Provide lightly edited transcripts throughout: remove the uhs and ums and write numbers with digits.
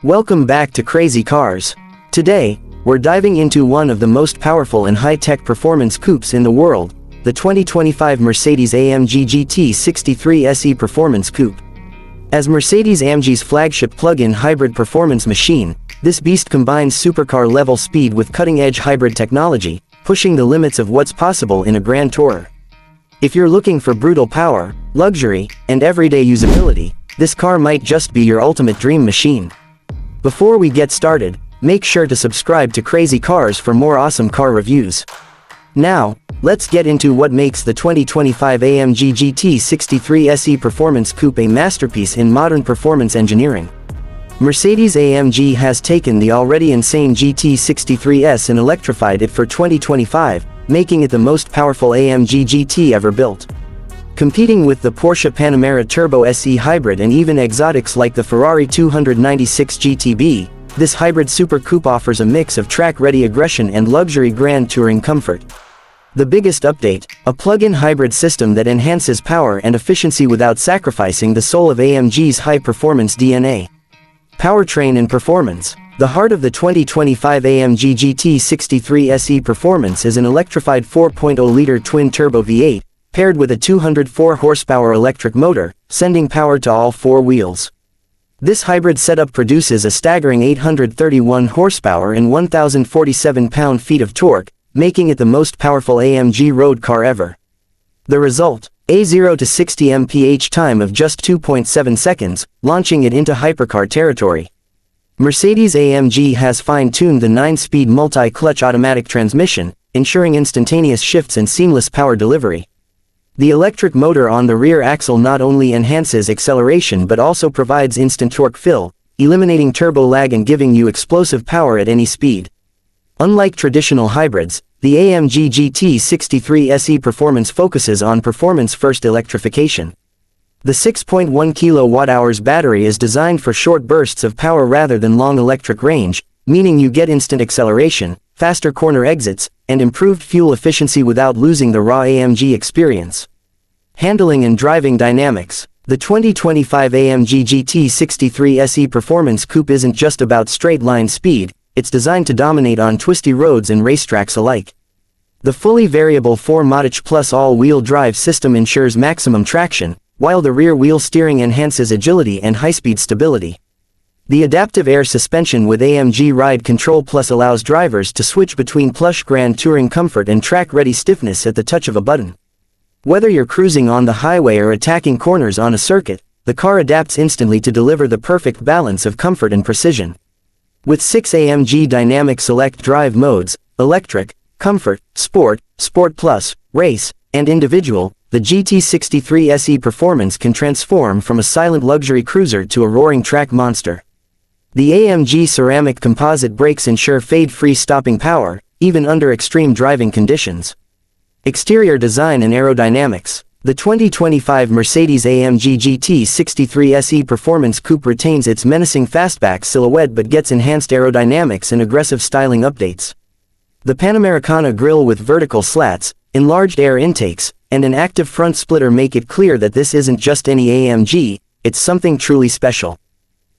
Welcome back to Crazy Cars. Today, we're diving into one of the most powerful and high-tech performance coupes in the world, the 2025 Mercedes-AMG GT 63 SE Performance Coupe. As Mercedes-AMG's flagship plug-in hybrid performance machine, this beast combines supercar-level speed with cutting-edge hybrid technology, pushing the limits of what's possible in a grand tourer. If you're looking for brutal power, luxury, and everyday usability, this car might just be your ultimate dream machine. Before we get started, make sure to subscribe to Crazy Cars for more awesome car reviews. Now, let's get into what makes the 2025 AMG GT 63 SE Performance Coupe a masterpiece in modern performance engineering. Mercedes-AMG has taken the already insane GT 63S and electrified it for 2025, making it the most powerful AMG GT ever built. Competing with the Porsche Panamera Turbo SE Hybrid and even exotics like the Ferrari 296 GTB, this hybrid super coupe offers a mix of track-ready aggression and luxury grand touring comfort. The biggest update, a plug-in hybrid system that enhances power and efficiency without sacrificing the soul of AMG's high-performance DNA. Powertrain and performance. The heart of the 2025 AMG GT 63 SE Performance is an electrified 4.0-liter twin-turbo V8, paired with a 204 horsepower electric motor, sending power to all four wheels. This hybrid setup produces a staggering 831 horsepower and 1,047 pound-feet of torque, making it the most powerful AMG road car ever. The result? A 0 to 60 mph time of just 2.7 seconds, launching it into hypercar territory. Mercedes-AMG has fine-tuned the 9-speed multi-clutch automatic transmission, ensuring instantaneous shifts and seamless power delivery. The electric motor on the rear axle not only enhances acceleration but also provides instant torque fill, eliminating turbo lag and giving you explosive power at any speed. Unlike traditional hybrids, the AMG GT 63 SE Performance focuses on performance-first electrification. The 6.1 kWh battery is designed for short bursts of power rather than long electric range, meaning you get instant acceleration, faster corner exits, and improved fuel efficiency without losing the raw AMG experience. Handling and driving dynamics. The 2025 AMG GT 63 SE Performance Coupe isn't just about straight-line speed, it's designed to dominate on twisty roads and racetracks alike. The fully variable 4MATIC Plus all-wheel drive system ensures maximum traction, while the rear-wheel steering enhances agility and high-speed stability. The adaptive air suspension with AMG Ride Control Plus allows drivers to switch between plush grand touring comfort and track-ready stiffness at the touch of a button. Whether you're cruising on the highway or attacking corners on a circuit, the car adapts instantly to deliver the perfect balance of comfort and precision. With 6 AMG Dynamic Select drive modes, Electric, Comfort, Sport, Sport Plus, Race, and Individual, the GT 63 SE Performance can transform from a silent luxury cruiser to a roaring track monster. The AMG ceramic composite brakes ensure fade-free stopping power, even under extreme driving conditions. Exterior design and aerodynamics. The 2025 Mercedes-AMG GT 63 SE Performance Coupe retains its menacing fastback silhouette but gets enhanced aerodynamics and aggressive styling updates. The Panamericana grille with vertical slats, enlarged air intakes, and an active front splitter make it clear that this isn't just any AMG, it's something truly special.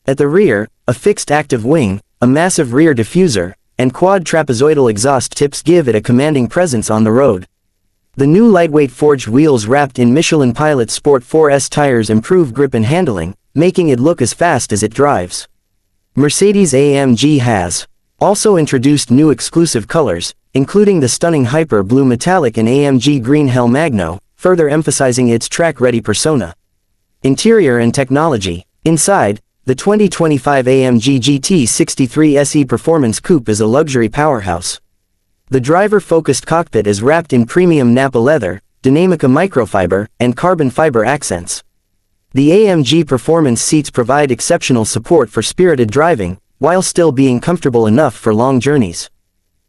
At the rear, a fixed active wing, a massive rear diffuser, and quad trapezoidal exhaust tips give it a commanding presence on the road. The new lightweight forged wheels wrapped in Michelin Pilot Sport 4S tires improve grip and handling, making it look as fast as it drives. Mercedes-AMG has also introduced new exclusive colors, including the stunning Hyper Blue Metallic and AMG Green Hell Magno, further emphasizing its track-ready persona. Interior and technology. Inside, the 2025 AMG GT 63 SE Performance Coupe is a luxury powerhouse. The driver-focused cockpit is wrapped in premium Nappa leather, Dinamica microfiber, and carbon fiber accents. The AMG Performance seats provide exceptional support for spirited driving, while still being comfortable enough for long journeys.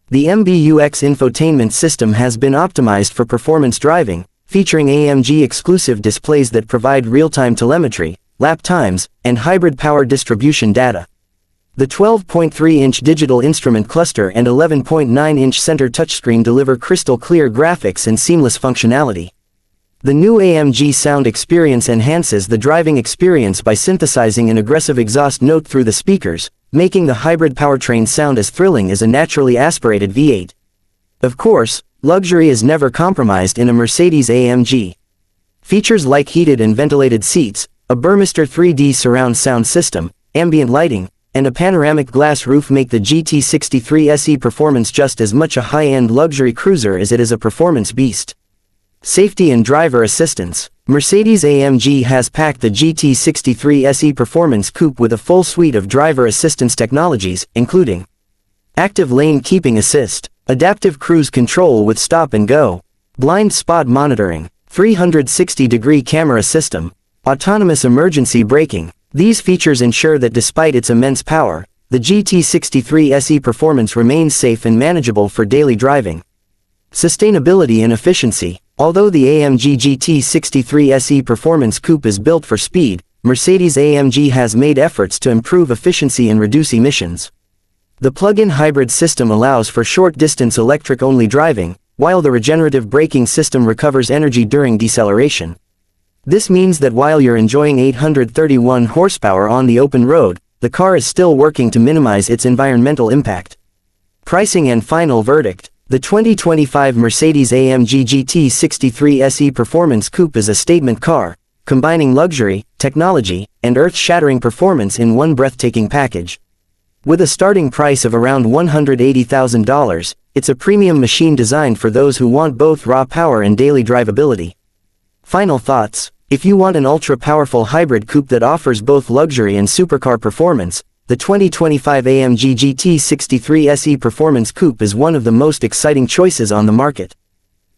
The MBUX infotainment system has been optimized for performance driving, featuring AMG-exclusive displays that provide real-time telemetry, lap times, and hybrid power distribution data. The 12.3-inch digital instrument cluster and 11.9-inch center touchscreen deliver crystal-clear graphics and seamless functionality. The new AMG sound experience enhances the driving experience by synthesizing an aggressive exhaust note through the speakers, making the hybrid powertrain sound as thrilling as a naturally aspirated V8. Of course, luxury is never compromised in a Mercedes-AMG. Features like heated and ventilated seats, a Burmester 3D surround sound system, ambient lighting, and a panoramic glass roof make the GT63 SE Performance just as much a high-end luxury cruiser as it is a performance beast. Safety and driver assistance. Mercedes-AMG has packed the GT63 SE Performance Coupe with a full suite of driver assistance technologies, including active lane keeping assist, adaptive cruise control with stop and go, blind spot monitoring, 360-degree camera system, autonomous emergency braking. These features ensure that despite its immense power, the GT63 SE Performance remains safe and manageable for daily driving. Sustainability and efficiency. Although the AMG GT63 SE Performance Coupe is built for speed, Mercedes-AMG has made efforts to improve efficiency and reduce emissions. The plug-in hybrid system allows for short-distance electric-only driving, while the regenerative braking system recovers energy during deceleration. This means that while you're enjoying 831 horsepower on the open road, the car is still working to minimize its environmental impact. Pricing and final verdict. The 2025 Mercedes-AMG GT63 SE Performance Coupe is a statement car, combining luxury, technology, and earth-shattering performance in one breathtaking package. With a starting price of around $180,000, it's a premium machine designed for those who want both raw power and daily drivability. Final thoughts. If you want an ultra-powerful hybrid coupe that offers both luxury and supercar performance, the 2025 AMG GT63 SE Performance Coupe is one of the most exciting choices on the market.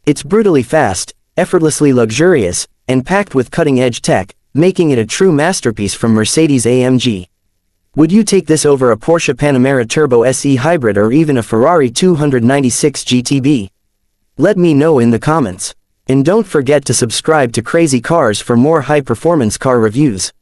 It's brutally fast, effortlessly luxurious, and packed with cutting-edge tech, making it a true masterpiece from Mercedes-AMG. Would you take this over a Porsche Panamera Turbo SE Hybrid or even a Ferrari 296 GTB? Let me know in the comments. And don't forget to subscribe to Crazy Cars for more high-performance car reviews.